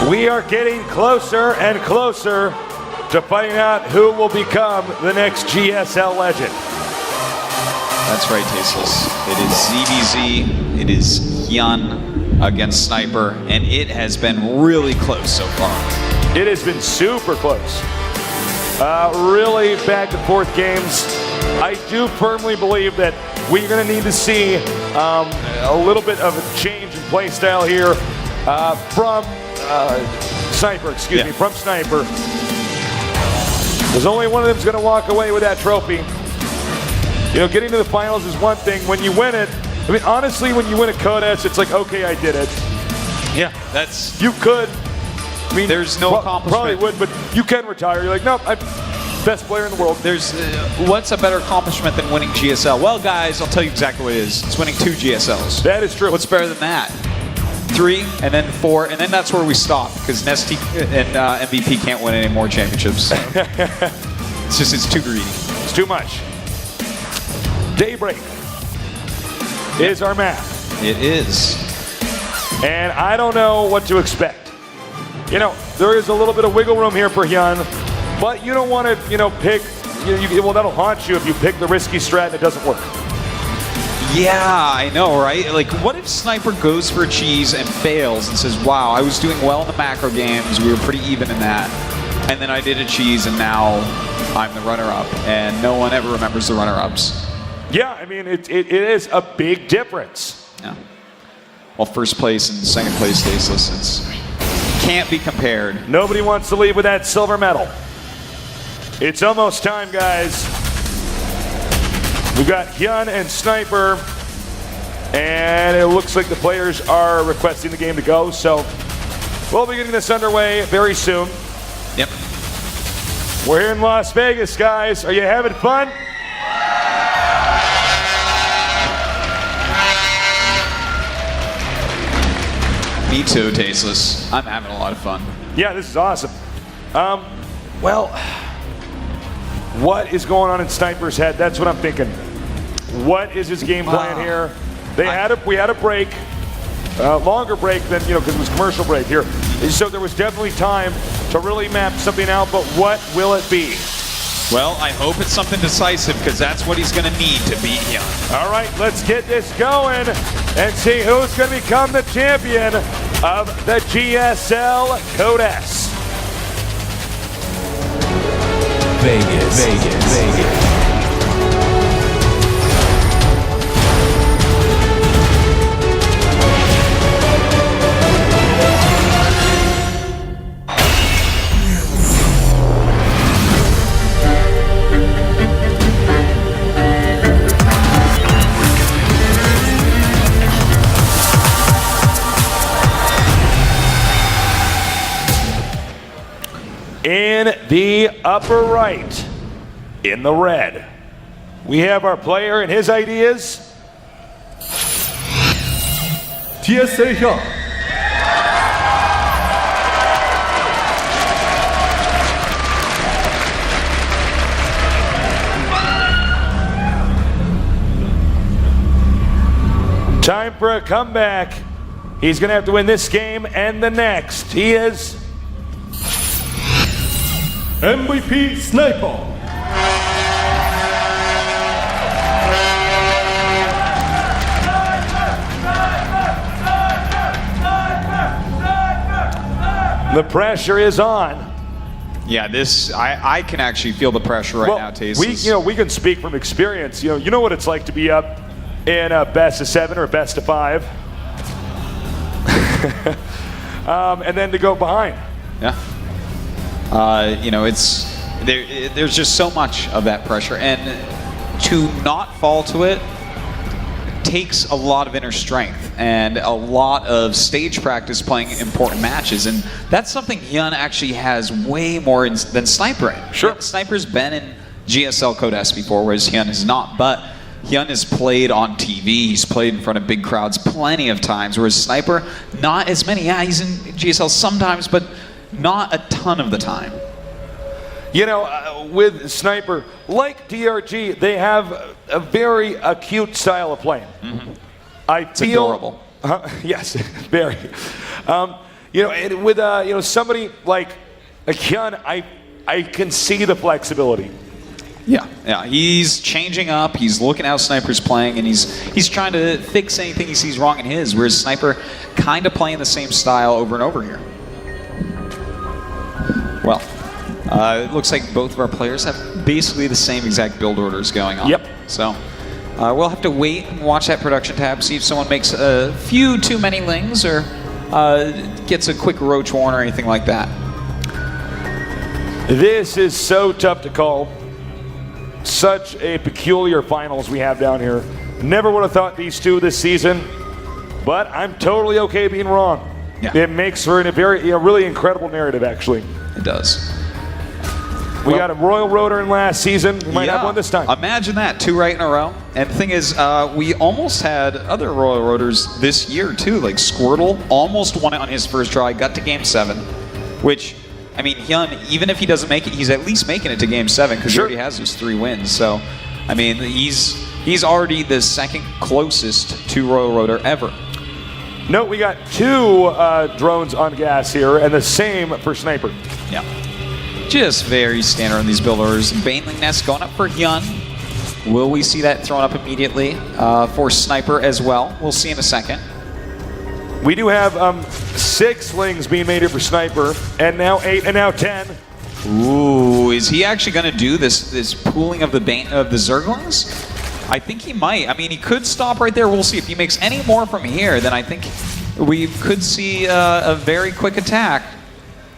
We are getting closer and closer to finding out who will become the next GSL legend. That's right, Tasteless. It is ZBZ, it is HyuN against Sniper, and it has been really close so far. It has been super close. Really back and forth games. I do firmly believe that we're going to need to see a little bit of a change in play style here from Sniper, from Sniper. There's only one of them's going to walk away with that trophy. You know, getting to the finals is one thing. When you win it, I mean, honestly, when you win a Codex, it's like, okay, I did it. Yeah, that's... You could. I mean, there's no accomplishment. Probably would, but you can retire. You're like, nope, I'm best player in the world. There's what's a better accomplishment than winning GSL? Well, guys, I'll tell you exactly what it is. It's winning 2 GSLs. That is true. What's better than that? 3, and then 4, and then that's where we stop, because Nesty and MVP can't win any more championships. It's too greedy. It's too much. Daybreak is our map. It is. And I don't know what to expect. You know, there is a little bit of wiggle room here for HyuN, but you don't want to, you know, pick, well, that'll haunt you if you pick the risky strat and it doesn't work. Yeah, I know, right? Like, what if Sniper goes for a cheese and fails and says, wow, I was doing well in the macro games, we were pretty even in that, and then I did a cheese and now I'm the runner-up, and no one ever remembers the runner-ups. Yeah, I mean, it is a big difference. Yeah. Well, first place and second place, Tasteless, can't be compared. Nobody wants to leave with that silver medal. It's almost time, guys. We've got HyuN and Sniper, and it looks like the players are requesting the game to go, so we'll be getting this underway very soon. Yep. We're here in Las Vegas, guys. Are you having fun? Me too, Tasteless. I'm having a lot of fun. Yeah, this is awesome. Well, what is going on in Sniper's head? That's what I'm thinking. What is his game plan here? We had a break, longer break than, you know, because it was commercial break here. So there was definitely time to really map something out, but what will it be? Well, I hope it's something decisive, because that's what he's going to need to beat HyuN. All right, let's get this going and see who's going to become the champion of the GSL Codex. Vegas. In the upper right, in the red, we have our player and his ideas. GSL HyuN. Time for a comeback. He's going to have to win this game and the next. He is MVP Sniper. The pressure is on. Yeah, this I can actually feel the pressure right now, Tasteless. We can speak from experience. You know what it's like to be up in a best of 7 or a best of 5, and then to go behind. Yeah. You know, there's just so much of that pressure, and to not fall to it takes a lot of inner strength and a lot of stage practice playing important matches, and that's something HyuN actually has way more than Sniper in. Sure. Sniper's been in GSL Codex before, whereas HyuN has not, but HyuN has played on TV, he's played in front of big crowds plenty of times, whereas Sniper, not as many. Yeah, he's in GSL sometimes, but not a ton of the time. You know, with Sniper, like DRG, they have a very acute style of playing. Mm-hmm. I It's feel adorable. Yes, very. You know, and with somebody like HyuN, I can see the flexibility. Yeah, he's changing up. He's looking how Sniper's playing, and he's trying to fix anything he sees wrong in his. Whereas Sniper kind of playing the same style over and over here. Well, it looks like both of our players have basically the same exact build orders going on. Yep. So we'll have to wait and watch that production tab, see if someone makes a few too many lings or gets a quick roach warn or anything like that. This is so tough to call. Such a peculiar finals we have down here. Never would have thought these two this season, but I'm totally okay being wrong. Yeah. It makes for a really incredible narrative, actually. It does. We got a Royal Rotor in last season. We might have one this time. Imagine that, 2 right in a row. And the thing is, we almost had other Royal Rotors this year too, like Squirtle almost won it on his first try, got to Game 7, which, I mean, HyuN, even if he doesn't make it, he's at least making it to Game 7 because he already has those 3 wins. So, I mean, he's already the second closest to Royal Rotor ever. Note we got 2 drones on gas here, and the same for Sniper. Yeah. Just very standard on these build orders. Baneling Nest going up for HyuN. Will we see that thrown up immediately for Sniper as well? We'll see in a second. We do have 6 lings being made here for Sniper, and now 8, and now 10. Ooh, is he actually going to do this pooling of the Zerglings? I think he might. I mean, he could stop right there. We'll see. If he makes any more from here, then I think we could see a very quick attack.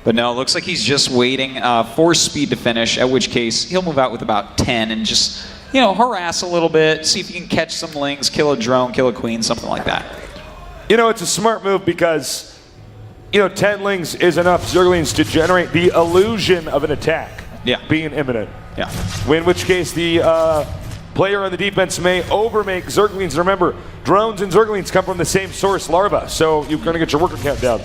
But no, it looks like he's just waiting for speed to finish, at which case he'll move out with about 10 and just, harass a little bit, see if he can catch some lings, kill a drone, kill a queen, something like that. It's a smart move because, 10 lings is enough Zerglings to generate the illusion of an attack being imminent. Yeah. In which case the player on the defense may overmake Zerglings. Remember, drones and Zerglings come from the same source, larva, so you're going to get your worker count down.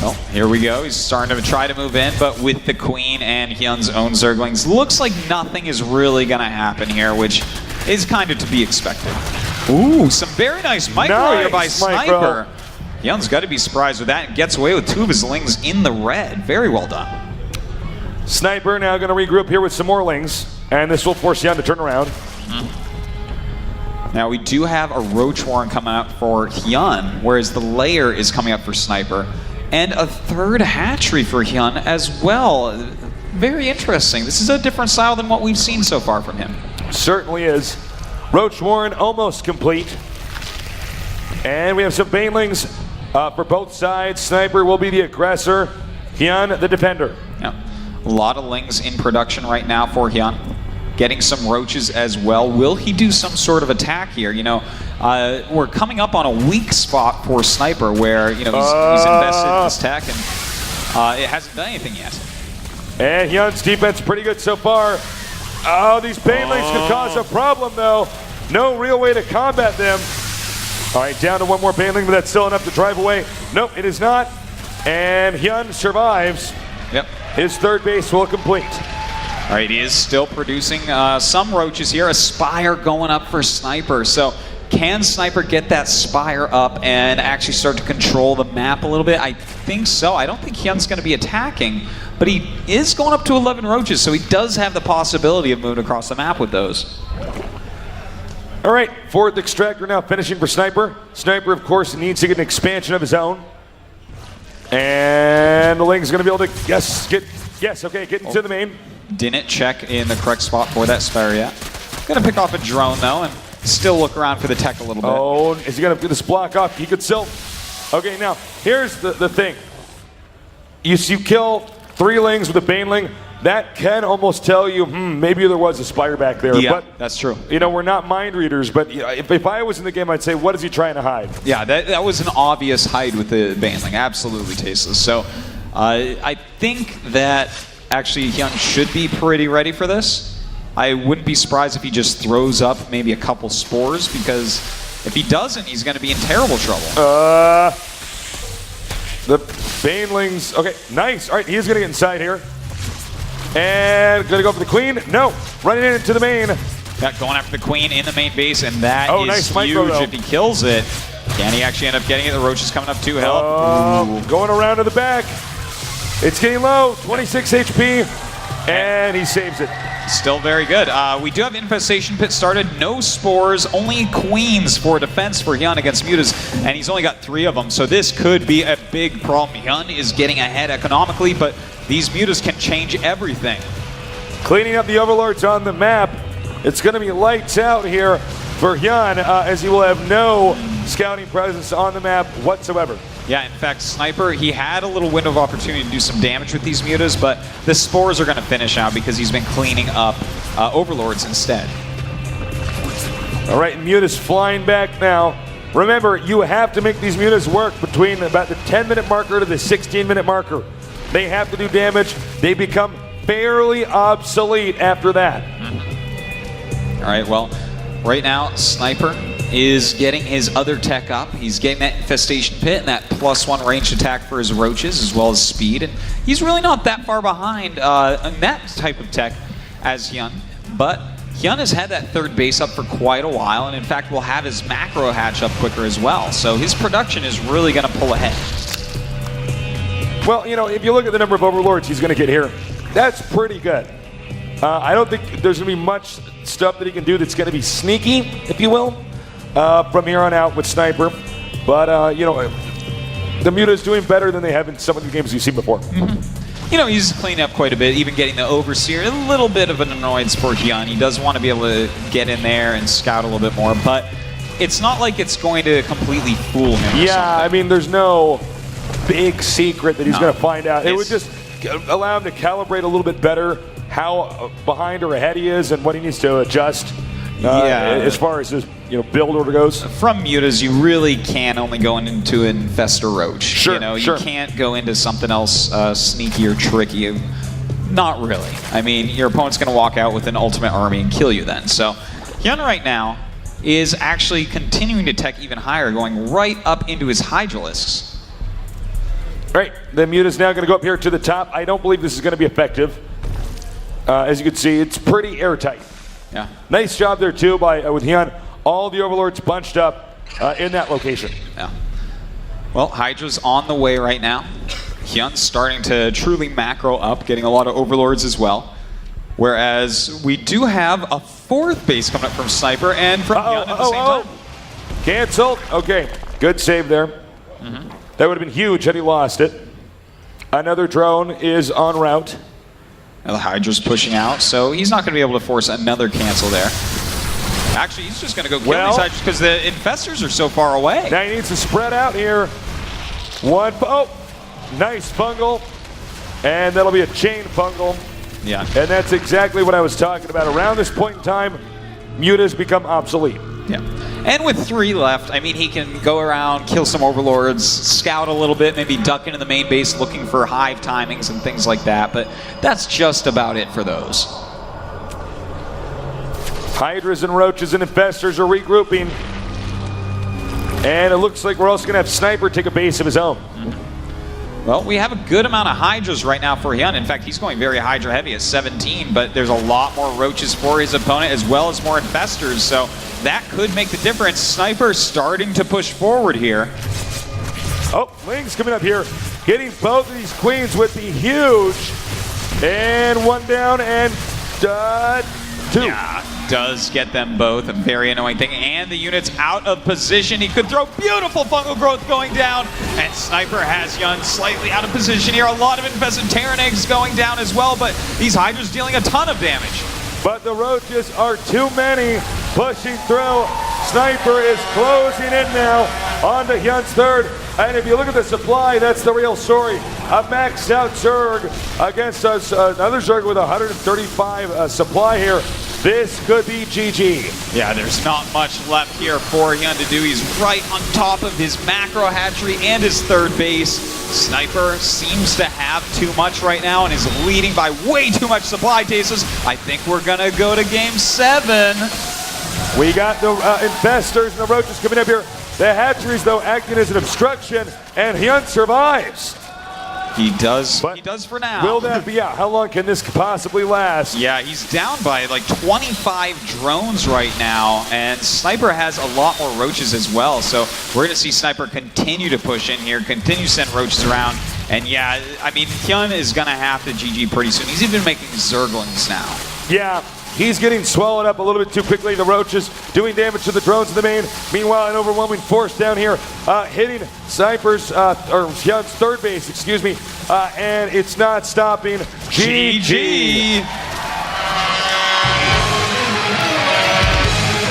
Well, here we go. He's starting to try to move in, but with the queen and HyuN's own Zerglings, looks like nothing is really going to happen here, which is kind of to be expected. Ooh, some very nice micro here by Sniper. HyuN's got to be surprised with that and gets away with 2 of his lings in the red. Very well done. Sniper now going to regroup here with some more lings, and this will force HyuN to turn around. Now we do have a Roach Warren coming up for HyuN, whereas the Lair is coming up for Sniper. And a 3rd hatchery for HyuN as well. Very interesting. This is a different style than what we've seen so far from him. Certainly is. Roach Warren almost complete. And we have some banelings for both sides. Sniper will be the aggressor. HyuN the defender. Yeah. A lot of lings in production right now for HyuN. Getting some roaches as well. Will he do some sort of attack here? We're coming up on a weak spot for Sniper where, he's invested in this tech and it hasn't done anything yet. And HyuN's defense pretty good so far. Oh, these banelings could cause a problem though. No real way to combat them. All right, down to 1 more baneling, but that's still enough to drive away. Nope, it is not. And HyuN survives. Yep. His 3rd base will complete. All right, he is still producing some roaches here. A Spire going up for Sniper. So can Sniper get that Spire up and actually start to control the map a little bit? I think so. I don't think HyuN's going to be attacking, but he is going up to 11 roaches, so he does have the possibility of moving across the map with those. All right, 4th extractor now finishing for Sniper. Sniper, of course, needs to get an expansion of his own. And the Ling's going to be able to, get into the main. Didn't check in the correct spot for that Spire yet. Gonna pick off a drone though and still look around for the tech a little bit. Oh, is he gonna get this block off? He could still. Okay, now here's the thing. You kill 3 lings with a baneling. That can almost tell you, maybe there was a Spire back there. Yeah, but, that's true. We're not mind readers, but if I was in the game, I'd say, what is he trying to hide? Yeah, that was an obvious hide with the baneling. Absolutely tasteless. So I think that actually HyuN should be pretty ready for this. I wouldn't be surprised if he just throws up maybe a couple spores, because if he doesn't, he's going to be in terrible trouble. The banelings, okay, nice. All right, he's going to get inside here. And going to go for the queen. No, running into the main. Yeah, going after the queen in the main base, and that is nice huge. micro, though. If he kills it, Can he actually end up getting it? The Roach is coming up 2 health. Going around to the back. It's getting low, 26 HP, and he saves it. Still very good. We do have Infestation Pit started. No spores, only queens for defense for HyuN against Mutas, and he's only got 3 of them, so this could be a big problem. HyuN is getting ahead economically, but these Mutas can change everything. Cleaning up the Overlords on the map. It's going to be lights out here for HyuN, as he will have no scouting presence on the map whatsoever. Yeah, in fact, Sniper, he had a little window of opportunity to do some damage with these Mutas, but the spores are going to finish out because he's been cleaning up Overlords instead. All right, Mutas flying back now. Remember, you have to make these Mutas work between about the 10-minute marker to the 16-minute marker. They have to do damage. They become fairly obsolete after that. All right, well, right now, Sniper is getting his other tech up. He's getting that Infestation Pit and that +1 ranged attack for his Roaches, as well as speed. And he's really not that far behind on that type of tech as HyuN. But HyuN has had that third base up for quite a while, and in fact will have his macro hatch up quicker as well. So his production is really going to pull ahead. Well, you know, if you look at the number of Overlords he's going to get here, that's pretty good. I don't think there's going to be much stuff that he can do that's going to be sneaky, if you will, from here on out with Sniper. But, you know, the Muta is doing better than they have in some of the games you've seen before. You know, he's cleaned up quite a bit, even getting the Overseer. A little bit of an annoyance for HyuN. He does want to be able to get in there and scout a little bit more, but it's not like it's going to completely fool him. Yeah, I mean, there's no big secret that he's going to find out. It would just allow him to calibrate a little bit better how behind or ahead he is and what he needs to adjust as far as his build order goes. From Mutas, you really can only go into an Infestor Roach. Sure, You can't go into something else sneaky or tricky. Not really. I mean, your opponent's going to walk out with an ultimate army and kill you then. So HyuN right now is actually continuing to tech even higher, going right up into his Hydralisks. Right, the Muta's now going to go up here to the top. I don't believe this is going to be effective. As you can see, it's pretty airtight. Yeah. Nice job there too with HyuN. All the Overlords bunched up in that location. Yeah. Well, Hydra's on the way right now. HyuN's starting to truly macro up, getting a lot of Overlords as well. Whereas we do have a 4th base coming up from Sniper and from HyuN at the same time. Canceled. Okay, good save there. That would have been huge had he lost it. Another drone is en route. Now the Hydra's pushing out, so he's not going to be able to force another cancel there. Actually, he's just going to go kill these Hydras because the Infestors are so far away. Now he needs to spread out here. Nice fungal. And that'll be a chain fungal. Yeah. And that's exactly what I was talking about. Around this point in time, Muta's become obsolete. Yeah. And with 3 left, I mean, he can go around, kill some Overlords, scout a little bit, maybe duck into the main base looking for hive timings and things like that, but that's just about it for those. Hydras and Roaches and Infestors are regrouping. And it looks like we're also going to have Sniper take a base of his own. Well, we have a good amount of Hydras right now for HyuN. In fact, he's going very Hydra heavy at 17, but there's a lot more Roaches for his opponent as well as more Infestors, so that could make the difference. Sniper starting to push forward here. Oh, Ling's coming up here, getting both of these queens with the huge. And 1 down and 2. Yeah, does get them both. A very annoying thing. And the unit's out of position. He could throw beautiful fungal growth going down. And Sniper has HyuN slightly out of position here. A lot of infested Terran eggs going down as well, but these Hydras dealing a ton of damage. But the Roaches are too many, pushing through. Sniper is closing in now onto HyuN's 3rd. And if you look at the supply, that's the real story. A maxed out Zerg against us, another Zerg with 135 supply here. This could be GG. Yeah, there's not much left here for HyuN to do. He's right on top of his macro hatchery and his 3rd base. Sniper seems to have too much right now and is leading by way too much supply, Tasis. I think we're gonna go to game 7. We got the Infestors and the Roaches coming up here. The hatcheries, though, acting as an obstruction, and HyuN survives. He does. But he does for now. Will that be out? How long can this possibly last? Yeah, he's down by like 25 drones right now, and Sniper has a lot more roaches as well. So we're going to see Sniper continue to push in here, continue to send roaches around. And yeah, I mean, HyuN is going to have to GG pretty soon. He's even making Zerglings now. Yeah, he's getting swallowed up a little bit too quickly. The roaches doing damage to the drones in the main. Meanwhile, an overwhelming force down here hitting Sniper's, or HyuN's third base, excuse me. And it's not stopping. GG.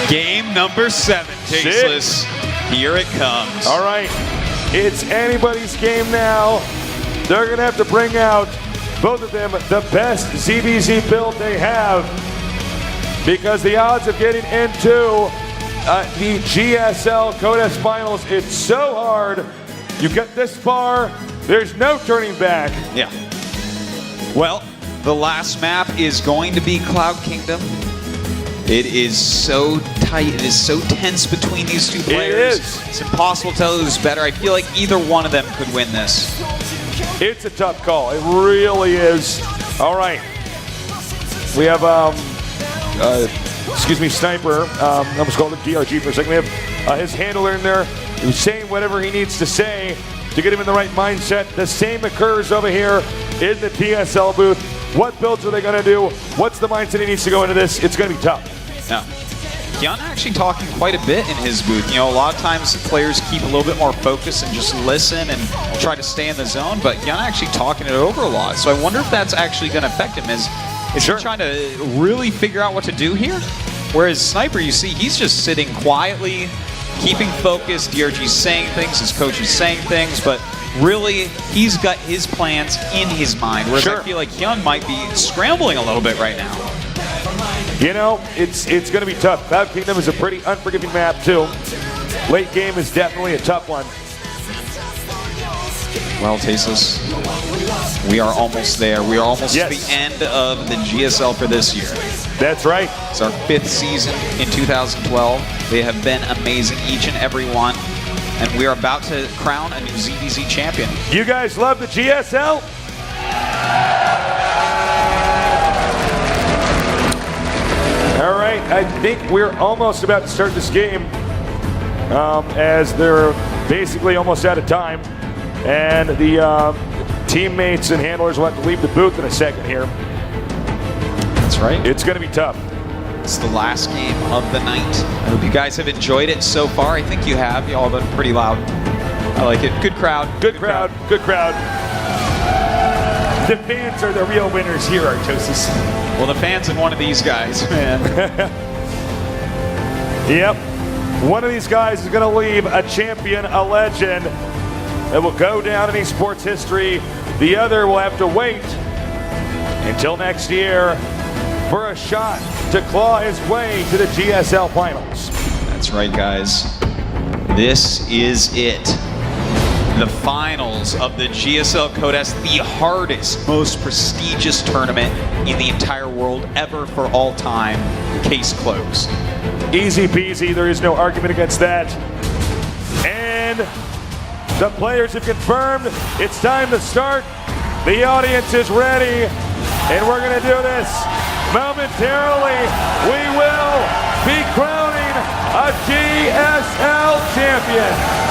Game number 7, Tasteless. Here it comes. All right, it's anybody's game now. They're going to have to bring out, both of them, the best ZVZ build they have, because the odds of getting into the GSL Codes Finals, it's so hard. You get this far, there's no turning back. Yeah. Well, the last map is going to be Cloud Kingdom. It is so tight. It is so tense between these two players. It is. It's impossible to tell who's better. I feel like either one of them could win this. It's a tough call. It really is. All right. We have, excuse me, Sniper. I almost called him DRG for a second. We have his handler in there who's saying whatever he needs to say to get him in the right mindset. The same occurs over here in the TSL booth. What builds are they going to do? What's the mindset he needs to go into this? It's going to be tough. Yeah. HyuN actually talking quite a bit in his booth. You know, a lot of times players keep a little bit more focused and just listen and try to stay in the zone, but HyuN actually talking it over a lot. So I wonder if that's actually going to affect him. Is he trying to really figure out what to do here? Whereas Sniper, you see, he's just sitting quietly, keeping focused. DRG's saying things, his coach is saying things, but really, he's got his plans in his mind. Whereas I feel like HyuN might be scrambling a little bit right now. You know, it's going to be tough. Cloud Kingdom is a pretty unforgiving map, too. Late game is definitely a tough one. Well, Tasteless, we are almost there. We are almost to the end of the GSL for this year. That's right. It's our 5th season in 2012. They have been amazing, each and every one. And we are about to crown a new ZVZ champion. You guys love the GSL? All right, I think we're almost about to start this game as they're basically almost out of time. And the teammates and handlers will have to leave the booth in a second here. That's right. It's going to be tough. It's the last game of the night. I hope you guys have enjoyed it so far. I think you have. You all been pretty loud. I like it. Good crowd. Good crowd. Good crowd. The fans are the real winners here, Artosis. Well, the fans and one of these guys, man. Yep. One of these guys is going to leave a champion, a legend, that will go down in esports history. The other will have to wait until next year for a shot to claw his way to the GSL Finals. That's right, guys. This is it. The finals of the GSL Codes, the hardest, most prestigious tournament in the entire world ever for all time. Case closed. Easy peasy, there is no argument against that. And the players have confirmed it's time to start. The audience is ready, and we're going to do this. Momentarily, we will be crowning a GSL champion.